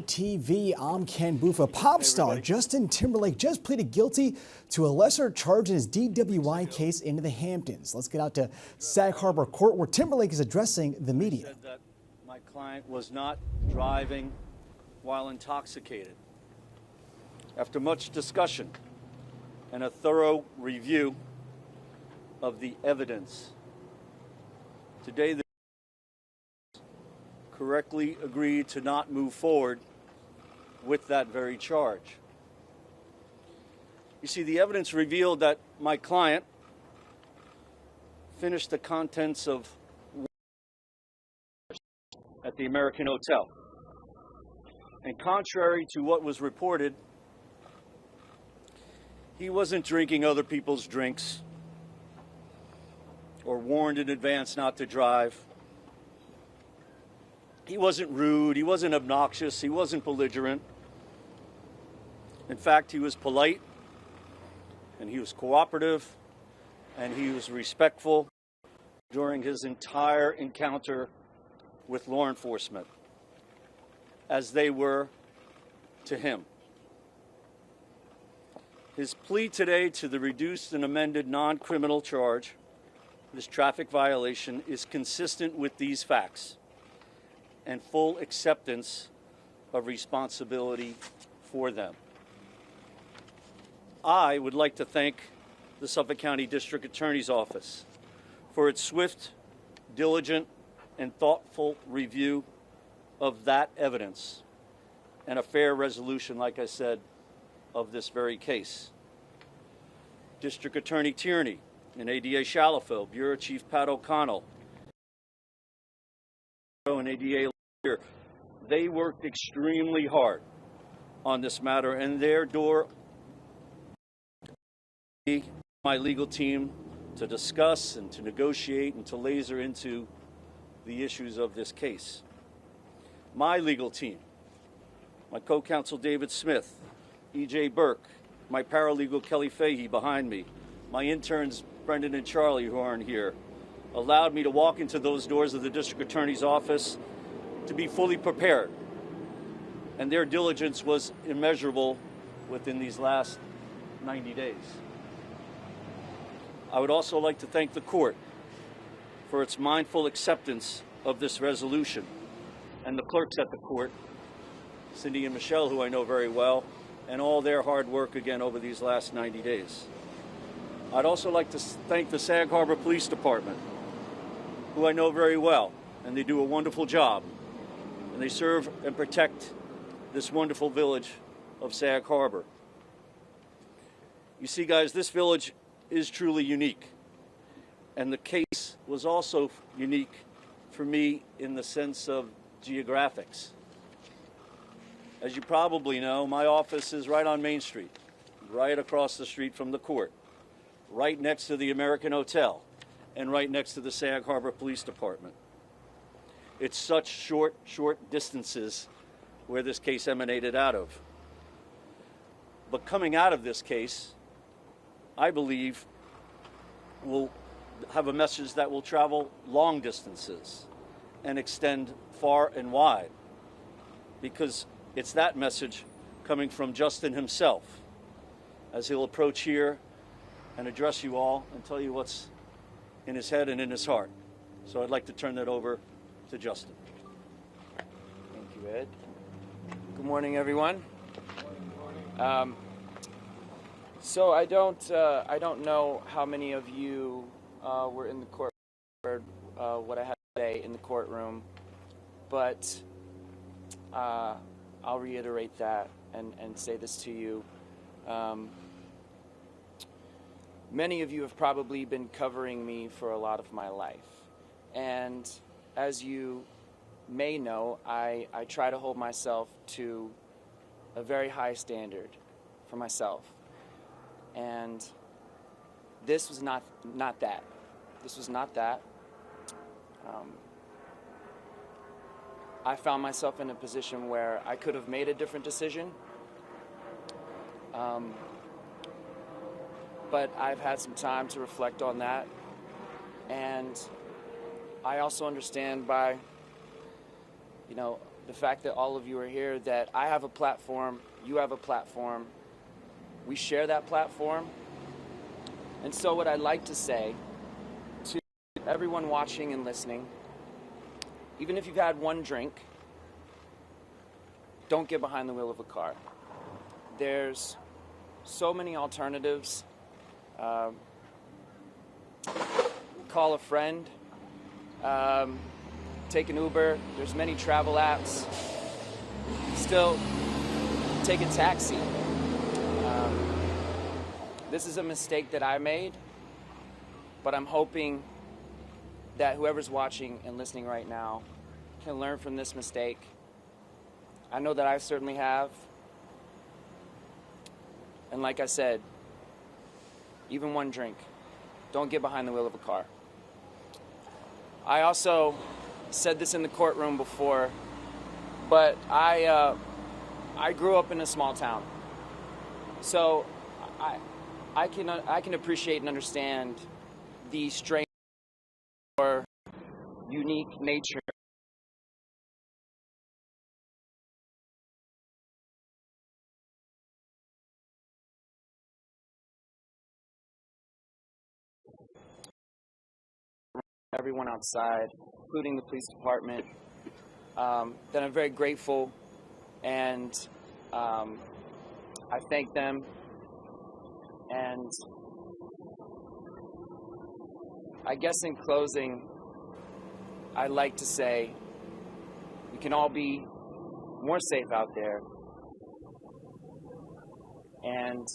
TV, I'm Ken Booth. Pop star Justin Timberlake just pleaded guilty to a lesser charge in his DWI case into the Hamptons. Let's get out to Sag Harbor Court, where Timberlake is addressing the media. Said that my client was not driving while intoxicated. After much discussion and a thorough review of the evidence, today the correctly agreed to not move forward with that very charge. You see, the evidence revealed that my client finished the contents of at the American Hotel. And contrary to what was reported, he wasn't drinking other people's drinks or warned in advance not to drive. He wasn't rude, he wasn't obnoxious, he wasn't belligerent. In fact, he was polite, and he was cooperative, and he was respectful during his entire encounter with law enforcement, as they were to him. His plea today to the reduced and amended non-criminal charge, this traffic violation, is consistent with these facts and full acceptance of responsibility for them. I would like to thank the Suffolk County District Attorney's Office for its swift, diligent, and thoughtful review of that evidence and a fair resolution, like I said, of this very case. District Attorney Tierney and ADA Shalafeld, Bureau Chief Pat O'Connell, and ADA Leader, they worked extremely hard on this matter, and their door, my legal team, to discuss and to negotiate and to laser into the issues of this case. My legal team, my co-counsel David Smith, E.J. Burke, my paralegal Kelly Fahey behind me, my interns Brendan and Charlie, who aren't here, allowed me to walk into those doors of the District Attorney's Office to be fully prepared. And their diligence was immeasurable within these last 90 days. I would also like to thank the court for its mindful acceptance of this resolution, and the clerks at the court, Cindy and Michelle, who I know very well, and all their hard work again over these last 90 days. I'd also like to thank the Sag Harbor Police Department, who I know very well, and they do a wonderful job, and they serve and protect this wonderful village of Sag Harbor. You see, guys, this village is truly unique, and the case was also unique for me in the sense of geographics. As you probably know, my office is right on Main Street, right across the street from the court, right next to the American Hotel, and right next to the Sag Harbor Police Department. It's such short distances where this case emanated out of. But coming out of this case, I believe will have a message that will travel long distances and extend far and wide, because it's that message coming from Justin himself as he'll approach here and address you all and tell you what's in his head and in his heart. So I'd like to turn that over to Justin. Thank you, Ed. Good morning, everyone. So I don't know how many of you were in the court, what I had to say in the courtroom, but I'll reiterate that and say this to you. Many of you have probably been covering me for a lot of my life, and as you may know, I try to hold myself to a very high standard for myself. And this was not that. This was not that. I found myself in a position where I could have made a different decision. But I've had some time to reflect on that. And I also understand by, the fact that all of you are here, that I have a platform, you have a platform, we share that platform. And so what I'd like to say to everyone watching and listening, even if you've had one drink, don't get behind the wheel of a car. There's so many alternatives. Call a friend, take an Uber. There's many travel apps. Still, take a taxi. This is a mistake that I made, but I'm hoping that whoever's watching and listening right now can learn from this mistake. I know that I certainly have. And like I said, even one drink, don't get behind the wheel of a car. I also said this in the courtroom before, but I grew up in a small town. So I can appreciate and understand the strange or unique nature everyone outside, including the police department, that I'm very grateful, and I thank them. And I guess in closing, I'd like to say we can all be more safe out there. And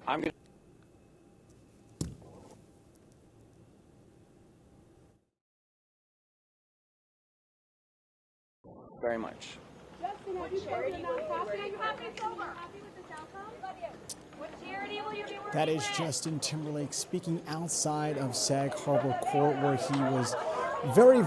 I'm going to very much. Justin, have you spoken to nonprofit? Are you happy with this outcome? What charity will you be working That is with? Justin Timberlake speaking outside of Sag Harbor Court, where he was very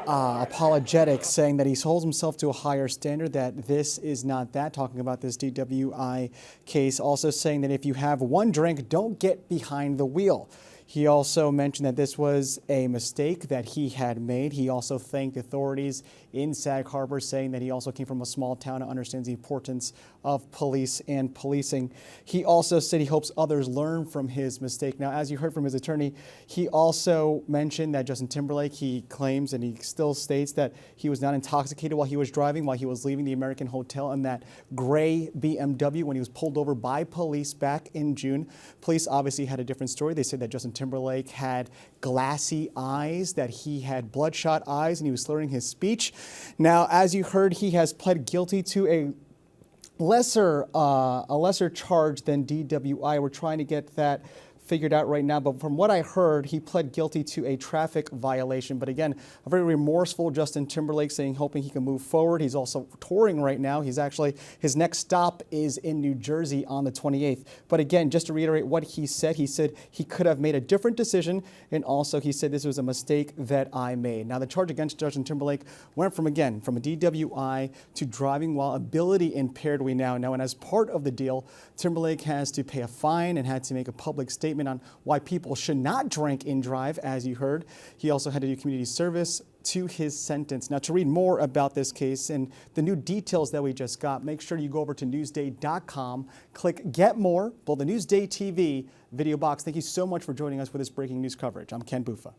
apologetic, saying that he holds himself to a higher standard, that this is not that, talking about this DWI case, also saying that if you have one drink, don't get behind the wheel. He also mentioned that this was a mistake that he had made. He also thanked authorities in Sag Harbor, saying that he also came from a small town and understands the importance of police and policing. He also said he hopes others learn from his mistake. Now, as you heard from his attorney, he also mentioned that Justin Timberlake, he claims and he still states that he was not intoxicated while he was driving, while he was leaving the American Hotel in that gray BMW when he was pulled over by police back in June. Police obviously had a different story. They said that Justin Timberlake had glassy eyes, that he had bloodshot eyes, and he was slurring his speech. Now, as you heard, he has pled guilty to a lesser charge than DWI. We're trying to get that figured out right now, but from what I heard, he pled guilty to a traffic violation. But again, a very remorseful Justin Timberlake, saying, hoping he can move forward. He's also touring right now. His next stop is in New Jersey on the 28th. But again, just to reiterate what he said he could have made a different decision, and also he said this was a mistake that I made. Now, the charge against Justin Timberlake went from a DWI to driving while ability impaired. And as part of the deal, Timberlake has to pay a fine and had to make a public statement on why people should not drink and drive, as you heard. He also had to do community service to his sentence. Now, to read more about this case and the new details that we just got, make sure you go over to newsday.com, click Get More, below the Newsday TV video box. Thank you so much for joining us for this breaking news coverage. I'm Ken Bufa.